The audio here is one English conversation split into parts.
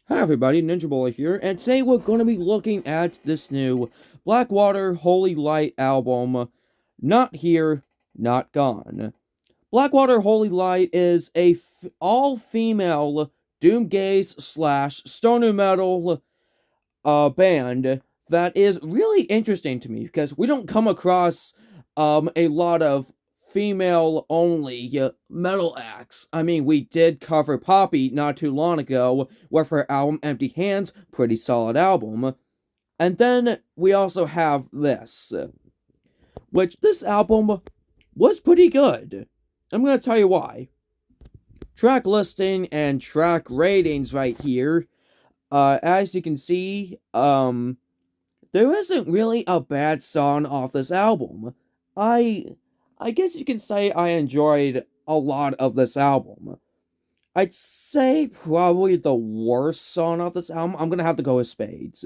Hi everybody, Ninja Boy here, and today we're going to be looking at this new Blackwater Holy Light album, Not Here, Not Gone. Blackwater Holy Light is a all-female doomgaze slash stoner metal band that is really interesting to me because we don't come across a lot of female only metal acts. I mean, we did cover Poppy not too long ago with her album Empty Hands, pretty solid album. And then we also have this, which this album was pretty good. I'm going to tell you why. Track listing and track ratings right here. As you can see, there isn't really a bad song off this album. I I guess you can say I enjoyed a lot of this album. I'd say probably the worst song off this album, I'm gonna have to go with Spades.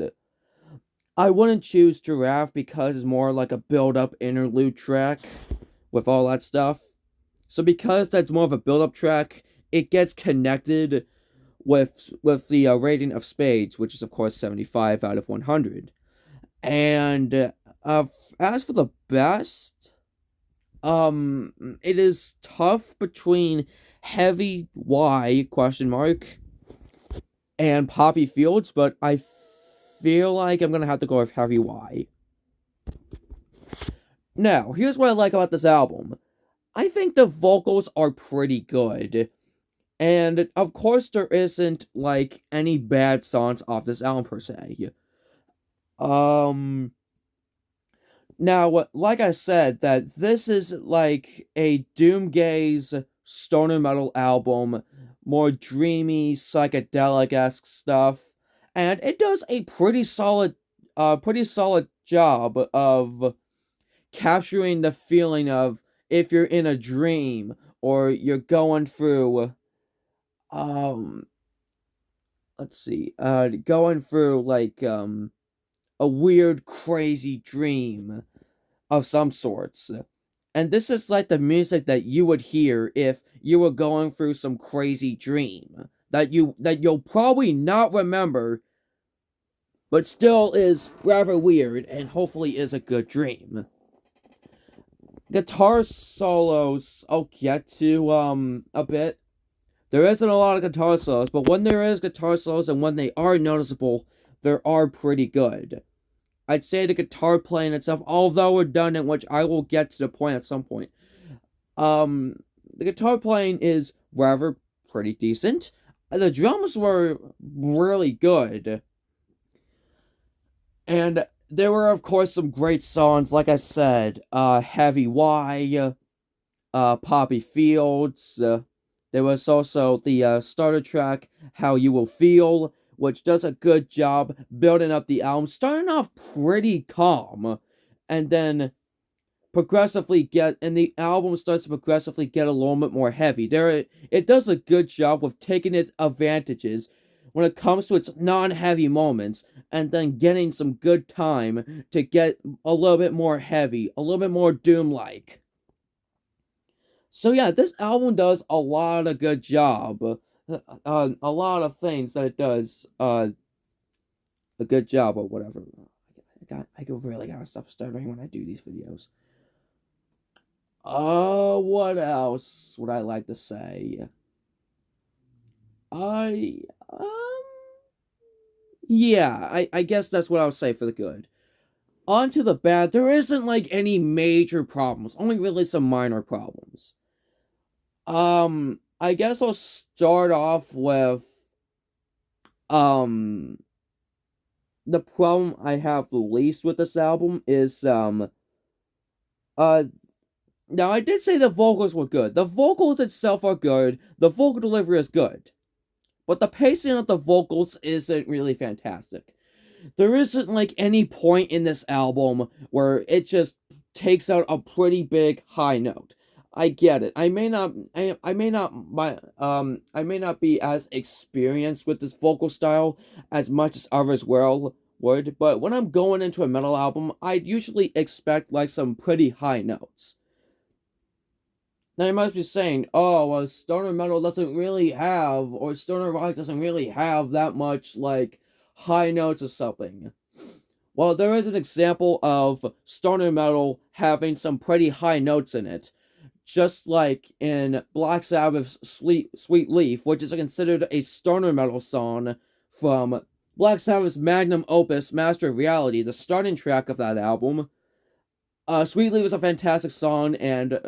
I wouldn't choose Giraffe because it's more like a build-up interlude track with all that stuff. So because that's more of a build-up track, it gets connected with the rating of Spades, which is of course 75 out of 100. And as for the best, it is tough between Heavy Y question mark and Poppy Fields, but I feel like I'm gonna have to go with Heavy Y. Now, here's what I like about this album. I think the vocals are pretty good. And of course there isn't like any bad songs off this album per se. Um Now, like I said, that this is like a doomgaze stoner metal album, more dreamy, psychedelic-esque stuff, and it does a pretty solid job of capturing the feeling of if you're in a dream or you're going through, um, going through like a weird, crazy dream of some sorts. And this is like the music that you would hear if you were going through some crazy dream that you'll probably not remember, but still is rather weird and hopefully is a good dream. Guitar solos I'll get to a bit. There isn't a lot of guitar solos, but when there is guitar solos and when they are noticeable, they are pretty good. I'd say the guitar playing itself, although redundant, which I will get to the point at some point. The guitar playing is rather pretty decent. The drums were really good. And there were, of course, some great songs, like I said, Heavy Y, Poppy Fields. There was also the starter track, How You Will Feel, which does a good job building up the album, starting off pretty calm, and then the album starts to progressively get a little bit more heavy. It does a good job with taking its advantages when it comes to its non-heavy moments, and then getting some good time to get a little bit more heavy, a little bit more doom-like. So yeah, this album does a lot of good job. A lot of things that it does a good job or whatever. I really gotta stop stuttering when I do these videos. What else would I like to say? I yeah, I guess that's what I would say for the good. On to the bad, there isn't like any major problems, only really some minor problems. I guess I'll start off with um the problem I have the least with this album is uh now I did say the vocals were good. The vocals itself are good. The vocal delivery is good. But the pacing of the vocals isn't really fantastic. There isn't like any point in this album where it just takes out a pretty big high note. I get it. I may not be as experienced with this vocal style as much as others would, but when I'm going into a metal album, I'd usually expect like some pretty high notes. Now you must be saying, oh, well, stoner metal doesn't really have, or stoner rock doesn't really have that much, like, high notes or something. Well, there is an example of stoner metal having some pretty high notes in it, just like in Black Sabbath's Sweet Leaf, which is considered a stoner metal song from Black Sabbath's magnum opus, Master of Reality, the starting track of that album. Sweet Leaf is a fantastic song, and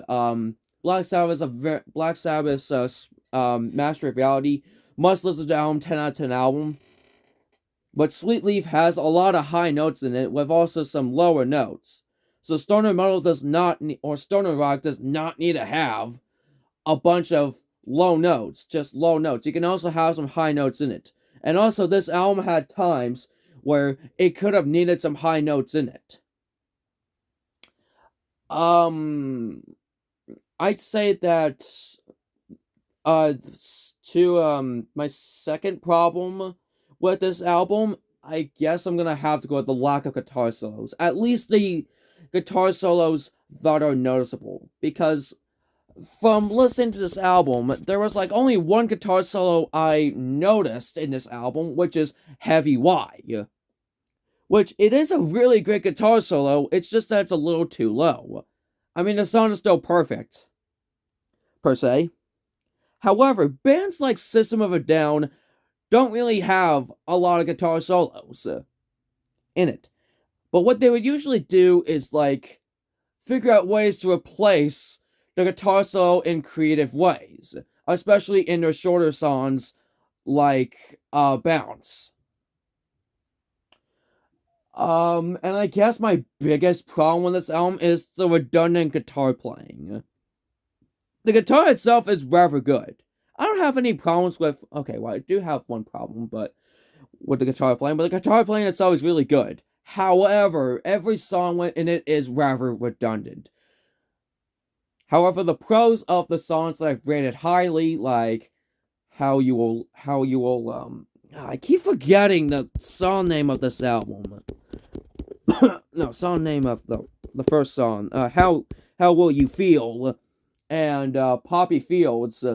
Black Sabbath's Master of Reality must listen to the album, 10 out of 10 album. But Sweet Leaf has a lot of high notes in it, with also some lower notes. So stoner metal does not, or stoner rock does not need to have a bunch of low notes, just low notes. You can also have some high notes in it. And also, this album had times where it could have needed some high notes in it. I'd say that, to, my second problem with this album, I guess I'm gonna have to go with the lack of guitar solos. At least the guitar solos that are noticeable. Because from listening to this album, there was like only one guitar solo I noticed in this album, which is Heavy Y. Which, it is a really great guitar solo, it's just that it's a little too low. I mean, the sound is still perfect, per se. However, bands like System of a Down don't really have a lot of guitar solos in it. But what they would usually do is, like, figure out ways to replace the guitar solo in creative ways, especially in their shorter songs like Bounce. And I guess my biggest problem with this album is the redundant guitar playing. The guitar itself is rather good. I don't have any problems with, okay, well, I do have one problem, but with the guitar playing, but the guitar playing itself is really good. However, every song in it is rather redundant. However, the pros of the songs that I've rated highly, like I keep forgetting the song name of this album. No, song name of the first song. How Will You Feel, and Poppy Fields.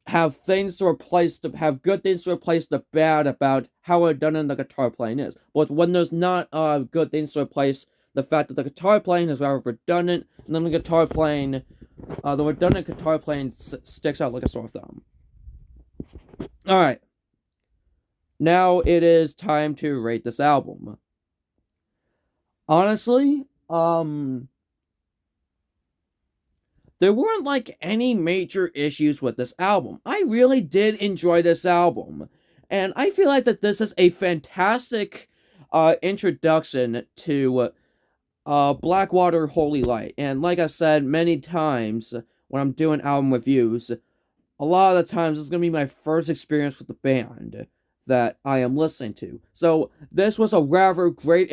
Have good things to replace the bad about how redundant the guitar playing is. But when there's not good things to replace the fact that the guitar playing is rather redundant, and then the redundant guitar playing sticks out like a sore thumb. Alright. Now it is time to rate this album. Honestly, there weren't like any major issues with this album. I really did enjoy this album. And I feel like that this is a fantastic introduction to Blackwater Holy Light. And like I said many times when I'm doing album reviews, a lot of the times it's going to be my first experience with the band that I am listening to. So this was a rather great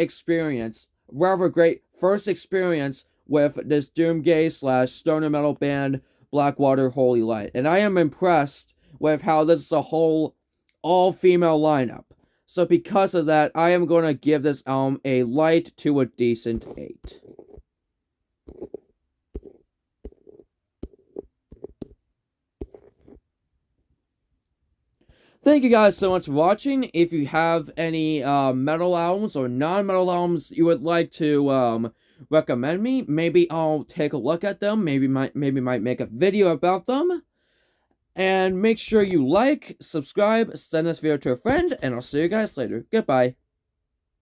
first experience with this doomgaze / stoner metal band, Blackwater Holy Light. And I am impressed with how this is a whole all-female lineup. So because of that, I am going to give this album a light to a decent 8. Thank you guys so much for watching. If you have any metal albums or non-metal albums you would like to recommend me, maybe I'll take a look at them. Maybe might make a video about them. And make sure you like, subscribe, send this video to a friend, and I'll see you guys later. Goodbye.